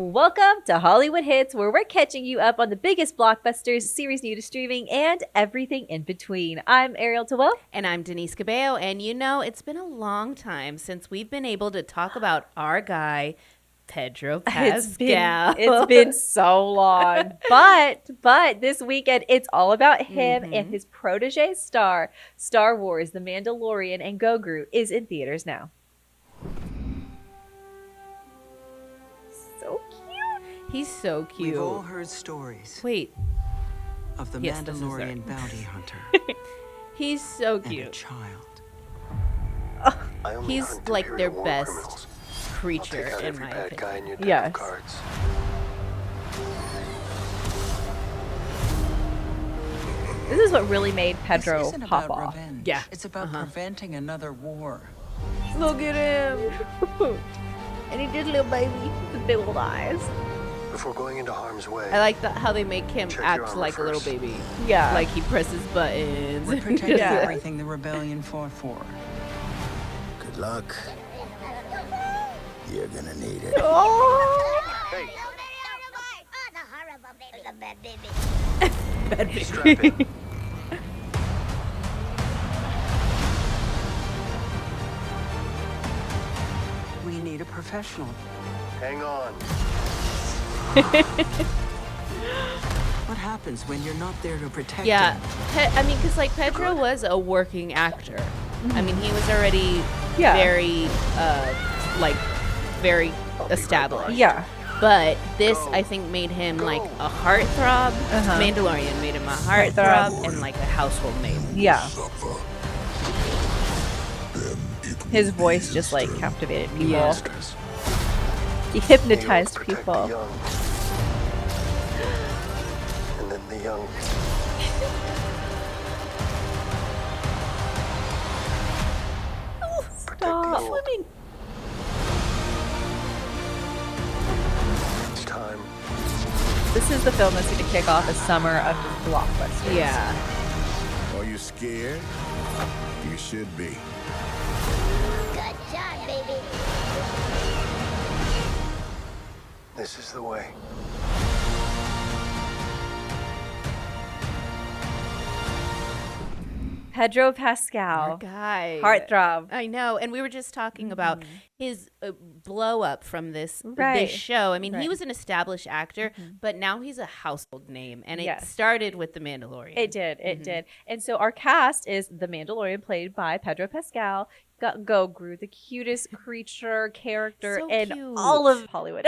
Welcome to Hollywood Hits, where we're catching you up on the biggest blockbusters, series new to streaming, and everything in between. I'm Ariel Tawil. And I'm Denise Cabello. And you know, it's been a long time since we've been able to talk about our guy, Pedro Pascal. It's been so long. But this weekend, it's all about him and his protege star. Star Wars, The Mandalorian and Grogu is in theaters now. So cute. He's so cute. We've all heard stories Wait, of the Yes, this is Mandalorian bounty hunter he's so and a cute. child. He's like their best creature, in my opinion. Yes. This is what really made Pedro This isn't pop about off. revenge. Yeah. It's about preventing another war. Look at him. And he did little baby with big old eyes. Before going into harm's way, I like how they make him Check your act armor like a little first. baby. Yeah. Like he presses buttons. We're protecting Yeah. everything the rebellion fought for. good luck. You're gonna need it. Oh. Hey, Bad baby. strap in. We need a professional. Hang on. What happens when you're not there to protect Yeah, him? I mean, because like Pedro was a working actor. I mean, he was already Yeah. very established. Yeah. But this, I think, made him like a heartthrob. Mandalorian made him a heartthrob and like a household name. Yeah. His voice just like captivated people. Yeah. Monsters. He The old hypnotized protect the people. young. And then the young. Protect the Stop old. swimming. It's time. This is the film that's going to kick off a summer of blockbusters. Yeah. Are you scared? You should be. Good job, baby. This is the way. Pedro Pascal. Our guy. Heartthrob. I know. And we were just talking about his blow up from this Right. show. I mean, Right. he was an established actor, but now he's a household name. And it Yes. started with The Mandalorian. It did. It did. And so our cast is The Mandalorian, played by Pedro Pascal. Got Grogu, the cutest creature character So in cute. all of Hollywood.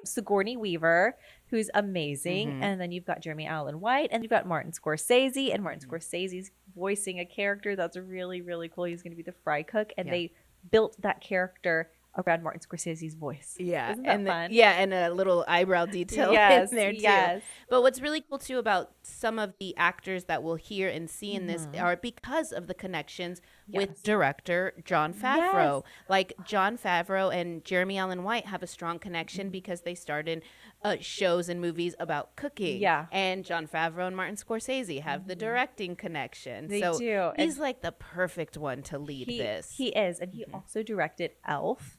Sigourney Weaver, who's amazing. And then you've got Jeremy Allen White, and you've got Martin Scorsese. And Martin Scorsese's voicing a character that's really, really cool. He's going to be the fry cook. And they built that character around Martin Scorsese's voice. Yeah, Isn't that and fun? and a little eyebrow detail Yes, in there too. yes. But what's really cool too about some of the actors that we'll hear and see in this are because of the connections with director Jon Favreau. Yes. Like Jon Favreau and Jeremy Allen White have a strong connection because they starred in shows and movies about cooking. Yeah. And Jon Favreau and Martin Scorsese have the directing connection. They so do. He's like the perfect one to lead this. He is, and he also directed Elf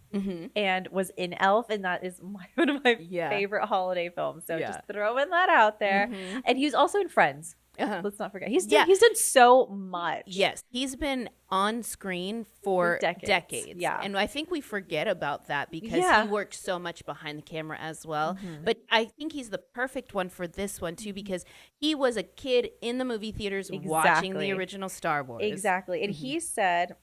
and was in Elf, and that is one of my favorite holiday films. So just throwing that out there. And he was also in Friends. Let's not forget. He's done so much. Yes, he's been on screen for decades. Yeah. And I think we forget about that because he worked so much behind the camera as well. But I think he's the perfect one for this one too because he was a kid in the movie theaters watching the original Star Wars. Exactly. And he said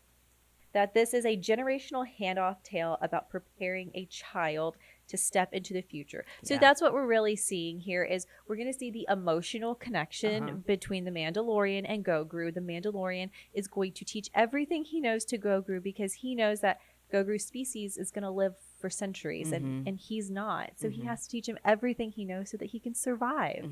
that this is a generational handoff tale about preparing a child to step into the future. So that's what we're really seeing here is we're going to see the emotional connection between the Mandalorian and Grogu. The Mandalorian is going to teach everything he knows to Grogu because he knows that Grogu's species is going to live for centuries and he's not. So he has to teach him everything he knows so that he can survive.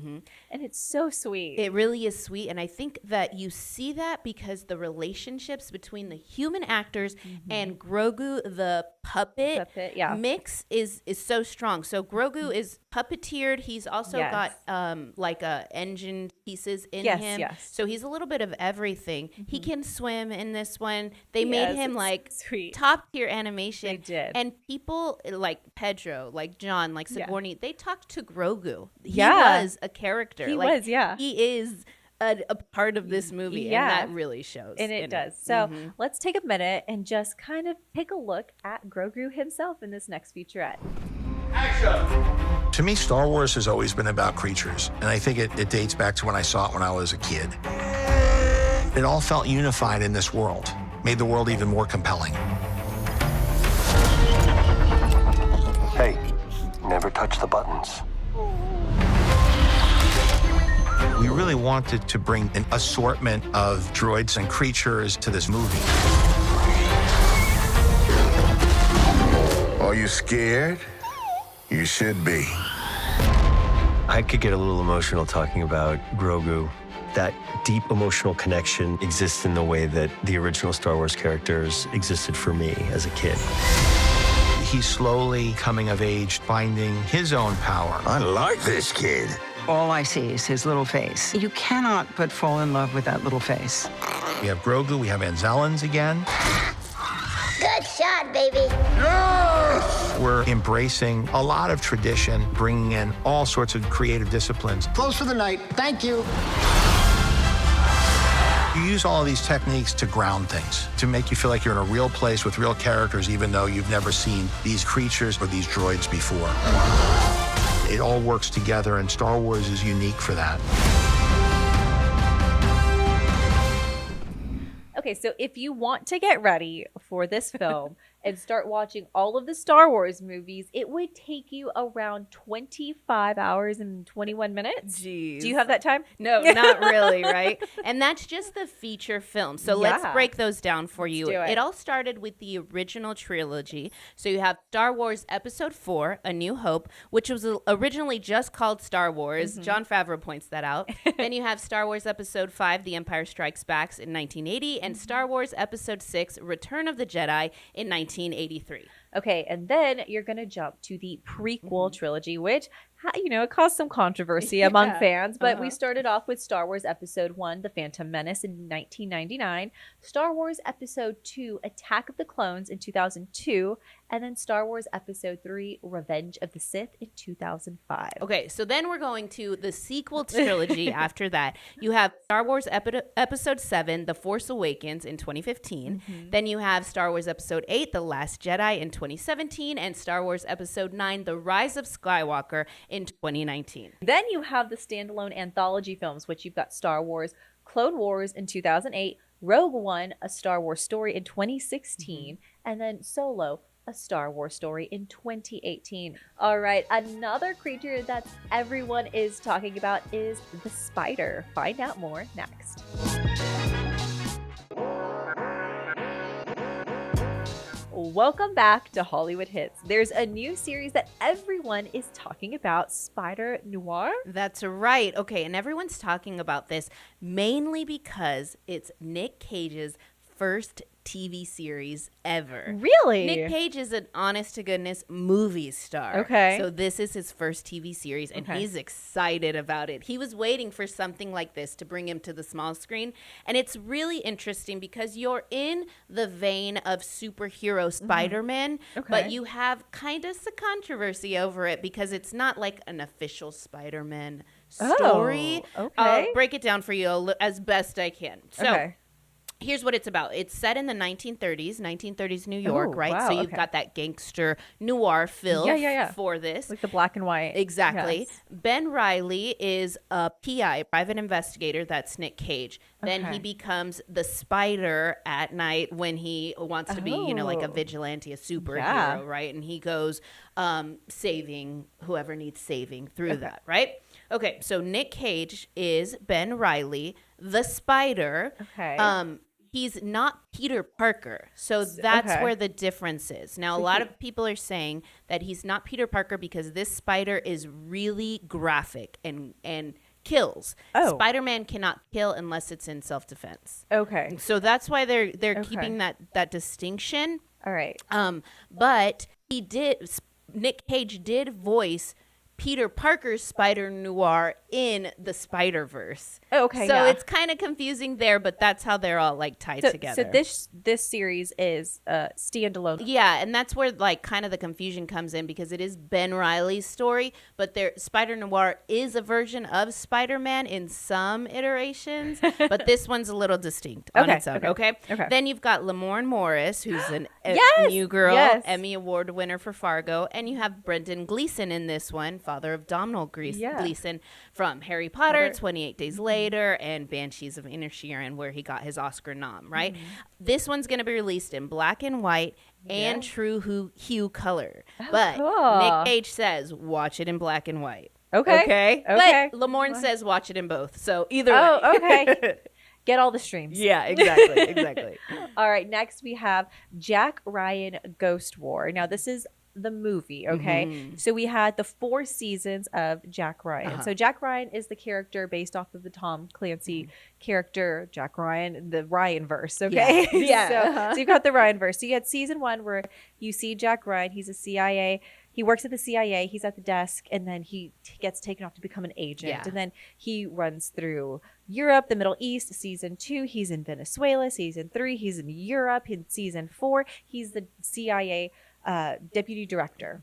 And it's so sweet. It really is sweet. And I think that you see that because the relationships between the human actors and Grogu, the puppet mix is so strong. So Grogu is puppeteered. He's also got like engine pieces in him. So he's a little bit of everything. He can swim in this one. They made him like sweet. top tier animation. They did. And people people like Pedro, like John, like Sigourney, they talked to Grogu. He Yeah. was a character. He like, was, yeah. He is a part of this movie, Yeah. and that really shows. And it does. So let's take a minute and just kind of take a look at Grogu himself in this next featurette. To me, Star Wars has always been about creatures, and I think it dates back to when I saw it when I was a kid. It all felt unified in this world, made the world even more compelling. Hey, never touch the buttons. We really wanted to bring an assortment of droids and creatures to this movie. Are you scared? You should be. I could get a little emotional talking about Grogu. That deep emotional connection exists in the way that the original Star Wars characters existed for me as a kid. He's slowly coming of age, finding his own power. I like this kid. All I see is his little face. You cannot but fall in love with that little face. We have Grogu, we have Anzellans again. Good shot, baby. We're embracing a lot of tradition, bringing in all sorts of creative disciplines. Close for the night. Thank you. You use all of these techniques to ground things, to make you feel like you're in a real place with real characters, even though you've never seen these creatures or these droids before. It all works together, and Star Wars is unique for that. Okay, so if you want to get ready for this film and start watching all of the Star Wars movies, it would take you around 25 hours and 21 minutes. Jeez. Do you have that time? No, not really, right? And that's just the feature film. So let's break those down for you. do it. It all started with the original trilogy. So you have Star Wars Episode 4, A New Hope, which was originally just called Star Wars. Jon Favreau points that out. Then you have Star Wars Episode 5, The Empire Strikes Back in 1980, and Star Wars Episode 6, Return of the Jedi in 1983. Okay, and then you're going to jump to the prequel trilogy, which, it caused some controversy among fans. But we started off with Star Wars Episode 1, The Phantom Menace in 1999, Star Wars Episode 2, Attack of the Clones in 2002, and then Star Wars Episode 3, Revenge of the Sith in 2005. Okay, so then we're going to the sequel trilogy after that. You have Star Wars Episode 7, The Force Awakens in 2015. Then you have Star Wars Episode 8, The Last Jedi in 2017, and Star Wars Episode 9, The Rise of Skywalker in 2019. Then you have the standalone anthology films, which you've got Star Wars Clone Wars in 2008, Rogue One, A Star Wars Story in 2016, and then Solo, A Star Wars Story in 2018. All right, another creature that everyone is talking about is the spider. Find out more next. Welcome back to Hollywood Hits. There's a new series that everyone is talking about, Spider Noir. That's right. Okay, and everyone's talking about this mainly because it's Nick Cage's first TV series ever. Really? Nick Cage is an honest-to-goodness movie star. Okay. So this is his first TV series, and he's excited about it. He was waiting for something like this to bring him to the small screen, and it's really interesting because you're in the vein of superhero Spider-Man, but you have kind of some controversy over it because it's not like an official Spider-Man story. I'll break it down for you as best I can. So here's what it's about. It's set in the 1930s New York, right? Wow, so you've got that gangster noir feel for this. Like the black and white. Exactly. Yes. Ben Reilly is a PI, private investigator. That's Nick Cage. Then he becomes the Spider at night when he wants to be, like a vigilante, a superhero, right? And he goes saving whoever needs saving through that, right? Okay, so Nick Cage is Ben Reilly, the Spider. He's not Peter Parker. So that's where the difference is. Now, a lot of people are saying that he's not Peter Parker because this Spider is really graphic and kills. Spider-Man cannot kill unless it's in self-defense. Okay. So that's why they're keeping that distinction. All right. But Nick Cage did voice Peter Parker's Spider Noir in the Spider-Verse. Oh, okay. So it's kind of confusing there, but that's how they're all like tied together. So this series is standalone. Yeah, and that's where like kind of the confusion comes in because it is Ben Reilly's story, but Spider Noir is a version of Spider-Man in some iterations, but this one's a little distinct on its own. Okay. Then you've got Lamorne Morris, who's a new girl, Emmy Award winner for Fargo, and you have Brendan Gleeson in this one, father of Domhnall Gleeson from Harry Potter, 28 Days Later, and Banshees of Inisherin, where he got his Oscar nom, right? This one's going to be released in black and white and true hue color. But Nick Cage says, watch it in black and white. Okay. But Lamorne says, watch it in both. So either way. Okay. Get all the streams. Yeah, exactly. All right, next we have Jack Ryan Ghost War. Now, this is the movie, okay? So we had the 4 seasons of Jack Ryan. So Jack Ryan is the character based off of the Tom Clancy character, Jack Ryan, the Ryan verse, okay? So you've got the Ryan verse. So you had season 1 where you see Jack Ryan. He's a CIA. He works at the CIA. He's at the desk, and then he gets taken off to become an agent. And then he runs through Europe, the Middle East. Season 2, he's in Venezuela. Season 3, he's in Europe. In season 4, he's the CIA deputy director.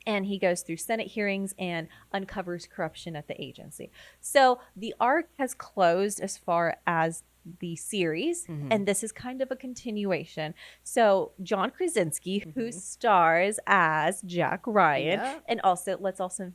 And he goes through Senate hearings and uncovers corruption at the agency. So the arc has closed as far as the series, and this is kind of a continuation. So John Krasinski, who stars as Jack Ryan, and also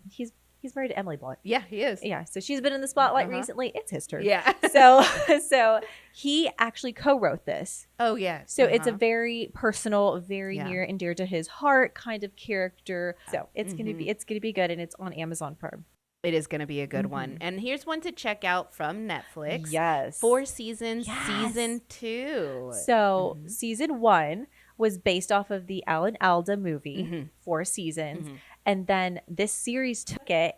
he's married to Emily Blunt. Yeah, he is. Yeah, so she's been in the spotlight recently. It's his turn. Yeah. So he actually co-wrote this. Oh, yeah. So it's a very personal, very near and dear to his heart kind of character. So it's gonna be good, and it's on Amazon Prime. It is going to be a good one. And here's one to check out from Netflix. Yes. 4 seasons, season 2. So season 1 was based off of the Alan Alda movie, 4 seasons. And then this series took it.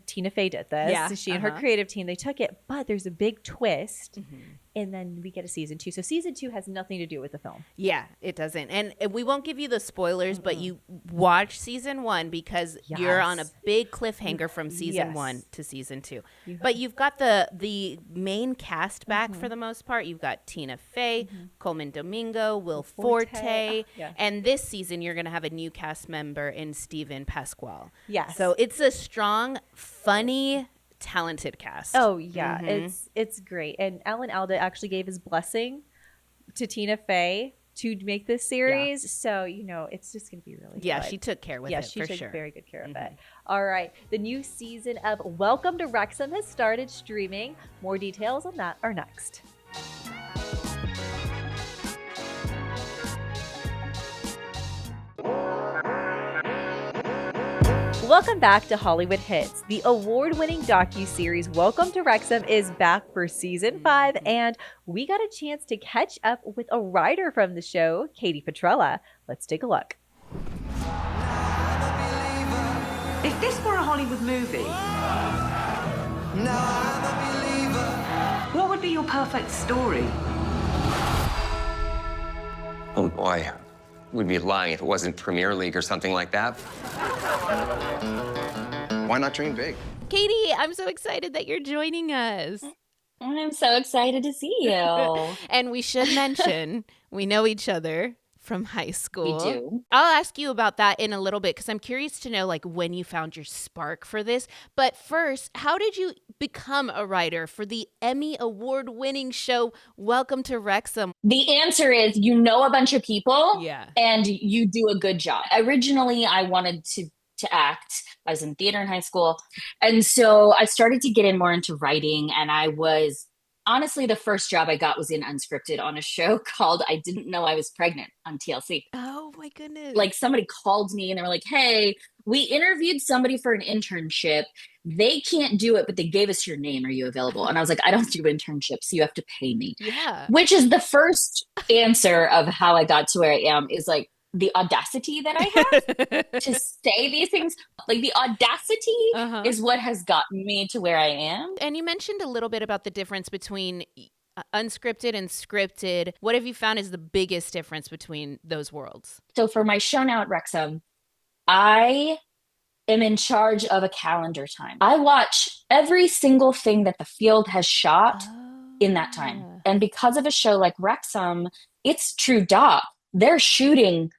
Tina Fey did this. Yeah. So she and her creative team, they took it. But there's a big twist. And then we get a season 2. So season 2 has nothing to do with the film. Yeah, it doesn't. And we won't give you the spoilers, but you watch season 1 because you're on a big cliffhanger from season 1 to season 2. But you've got the main cast back for the most part. You've got Tina Fey, Coleman Domingo, Will Forte. And this season, you're going to have a new cast member in Steven Pasquale. Yes. So it's a strong, funny, talented cast. Oh yeah, it's great. And Alan Alda actually gave his blessing to Tina Fey to make this series. So it's just gonna be really good. She took care with it. She took sure. very good care of it. All right, the new season of Welcome to Wrexham has started streaming. More details on that are next. Welcome back to Hollywood Hits. The award-winning docuseries Welcome to Wrexham is back for season 5, and we got a chance to catch up with a writer from the show, Katie Petrella. Let's take a look. If this were a Hollywood movie, what would be your perfect story? Oh boy, we'd be lying if it wasn't Premier League or something like that. Why not dream big? Katie, I'm so excited that you're joining us. I'm so excited to see you. And we should mention, we know each other from high school. We do. I'll ask you about that in a little bit because I'm curious to know when you found your spark for this. But first, how did you become a writer for the Emmy award-winning show Welcome to Wrexham? The answer is you know a bunch of people and you do a good job. Originally, I wanted to act. I was in theater in high school. And so I started to get more into writing, and I was honestly, the first job I got was in unscripted on a show called I Didn't Know I Was Pregnant on TLC. Oh my goodness. Somebody called me and they were like, hey, we interviewed somebody for an internship. They can't do it, but they gave us your name. Are you available? And I was like, I don't do internships. So you have to pay me. Yeah. Which is the first answer of how I got to where I am is the audacity that I have to say these things. The audacity is what has gotten me to where I am. And you mentioned a little bit about the difference between unscripted and scripted. What have you found is the biggest difference between those worlds? So for my show now at Wrexham, I am in charge of a calendar time. I watch every single thing that the field has shot in that time. And because of a show like Wrexham, it's true doc. They're shooting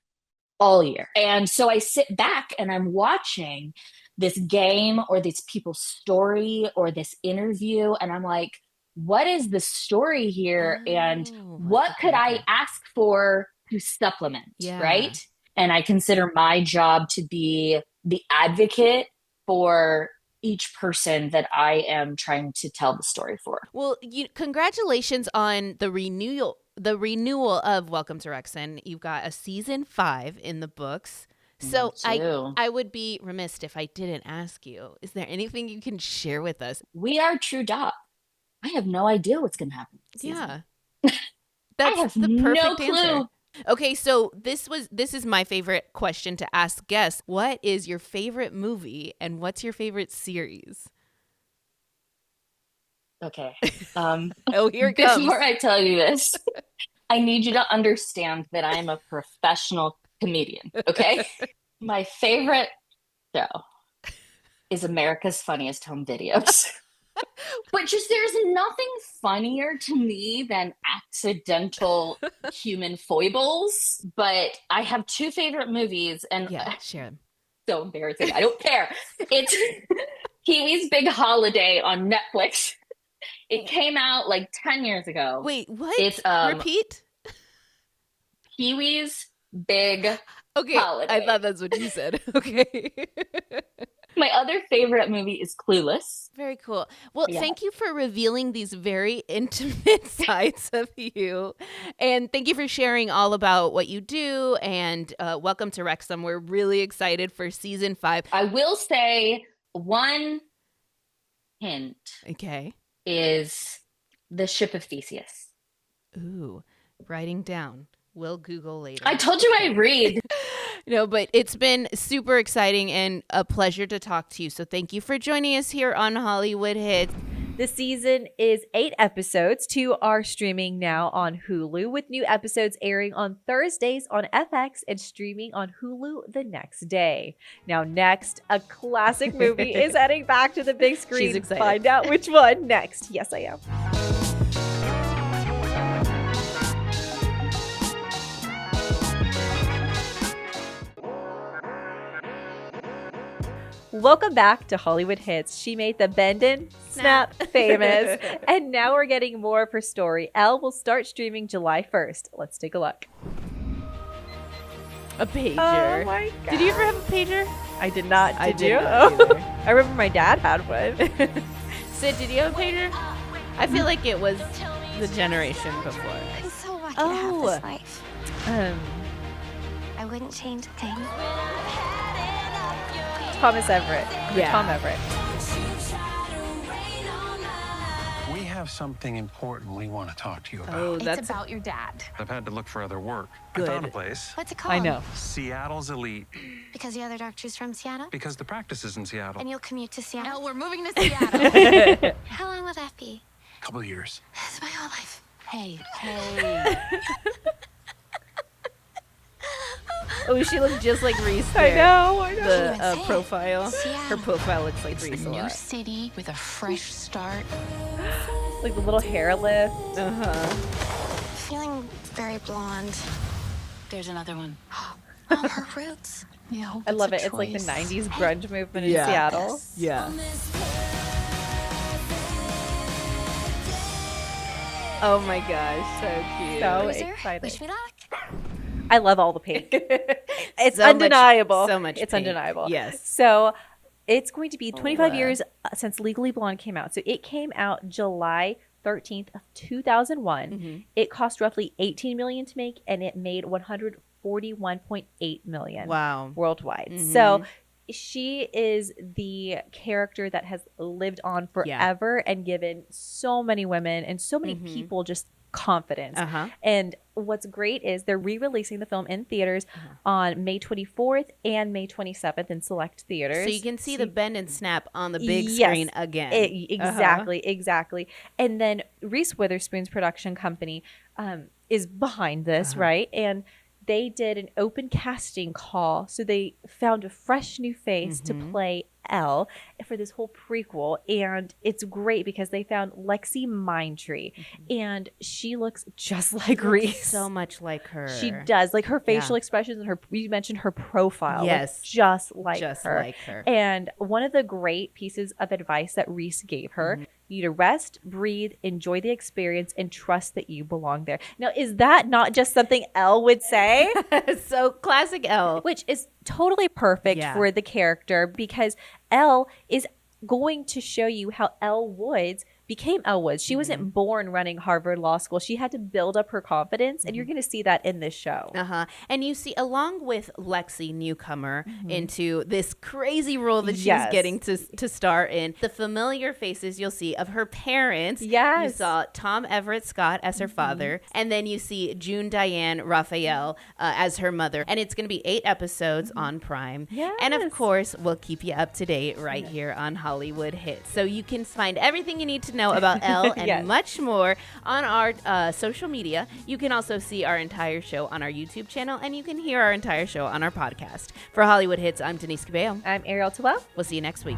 all year. And so I sit back and I'm watching this game or this people's story or this interview. And I'm like, what is the story here? And what could I ask for to supplement? Right. And I consider my job to be the advocate for each person that I am trying to tell the story for. Well, congratulations on the renewal of Welcome to Wrexham. You've got a season 5 in the books. So I would be remiss if I didn't ask you, is there anything you can share with us? We are true doc. I have no idea what's going to happen. Yeah. That's the perfect answer. Okay, so this is my favorite question to ask guests. What is your favorite movie and what's your favorite series? Okay. Here it comes. Before I tell you this, I need you to understand that I am a professional comedian, okay? My favorite show is America's Funniest Home Videos. But just there's nothing funnier to me than accidental human foibles. But I have 2 favorite movies, and share them. So embarrassing. I don't care. It's Pee-wee's Big Holiday on Netflix. It came out like 10 years ago. Wait, what? It's repeat. Pee-wee's Big Holiday. I thought that's what you said. Okay. My other favorite movie is Clueless. Very cool. Well, thank you for revealing these very intimate sides of you. And thank you for sharing all about what you do. And welcome to Wrexham. We're really excited for season 5. I will say one hint. Okay. Is the Ship of Theseus. Ooh, writing down. We'll Google later. I told you I read. No, but it's been super exciting and a pleasure to talk to you. So thank you for joining us here on Hollywood Hits. The season is 8 episodes. 2 are streaming now on Hulu, with new episodes airing on Thursdays on FX and streaming on Hulu the next day. Now, next, a classic movie is heading back to the big screen. She's excited. Find out which one next. Yes, I am. Welcome back to Hollywood Hits. She made the bend and snap famous. And now we're getting more of her story. Elle will start streaming July 1st. Let's take a look. A pager. Oh my God. Did you ever have a pager? I did not. Did you? Not either. I remember my dad had one. Sid, did you have a pager? I feel like it was the generation before. I'm so lucky to have this life. I wouldn't change a thing. Thomas Everett. Yeah. Tom Everett. We have something important we want to talk to you about. Oh, It's about your dad. I've had to look for other work. Good. I found a place. What's it called? I know. Seattle's Elite. Because the other doctor's from Seattle? Because the practice is in Seattle. And you'll commute to Seattle? No, we're moving to Seattle. How long will that be? A couple of years. That's my whole life. Hey. Oh, she looked just like Reese I there. know. The profile. Seattle. Her profile looks like It's Reese a a new lot. city with a fresh start. Like the little hair lift. Feeling very blonde. There's another one. Oh, her roots. Yeah, I love it. It's like the 90s grunge movement in Seattle. Yeah. Oh my gosh, so cute. So Loser, exciting. wish me luck. I love all the pink. It's So much- undeniable. so much It's pink. undeniable. Yes. So it's going to be 25 years since Legally Blonde came out. So it came out July 13th of 2001. It cost roughly $18 million to make, and it made $141.8 million worldwide. So she is the character that has lived on forever and given so many women and so many people just confidence. And what's great is they're re-releasing the film in theaters on May 24th and May 27th in select theaters. So you can see the bend and snap on the big screen again. Exactly. And then Reese Witherspoon's production company is behind this, right? And they did an open casting call. So they found a fresh new face to play Elle for this whole prequel, and it's great because they found Lexi Mindtree, and she looks just like Reese. So much like her. She does. Like her facial expressions and you mentioned her profile. Yes. Like, just like her. Like her. And one of the great pieces of advice that Reese gave her, you need to rest, breathe, enjoy the experience, and trust that you belong there. Now, is that not just something Elle would say? So classic Elle. Which is totally perfect for the character, because Elle is going to show you how Elle Woods became Elle Woods. She wasn't born running Harvard Law School. She had to build up her confidence, and you're going to see that in this show. And you see, along with Lexi, newcomer into this crazy role that she's getting to star in, the familiar faces you'll see of her parents. You saw Tom Everett Scott as her father, and then you see June Diane Raphael as her mother. And it's going to be 8 episodes on Prime. And of course, we'll keep you up to date right here on Hollywood Hits. So you can find everything you need to know about Elle and much more on our social media. You can also see our entire show on our YouTube channel, and you can hear our entire show on our podcast. For Hollywood Hits, I'm Denise Cabello. I'm Ariel Tawell. We'll see you next week.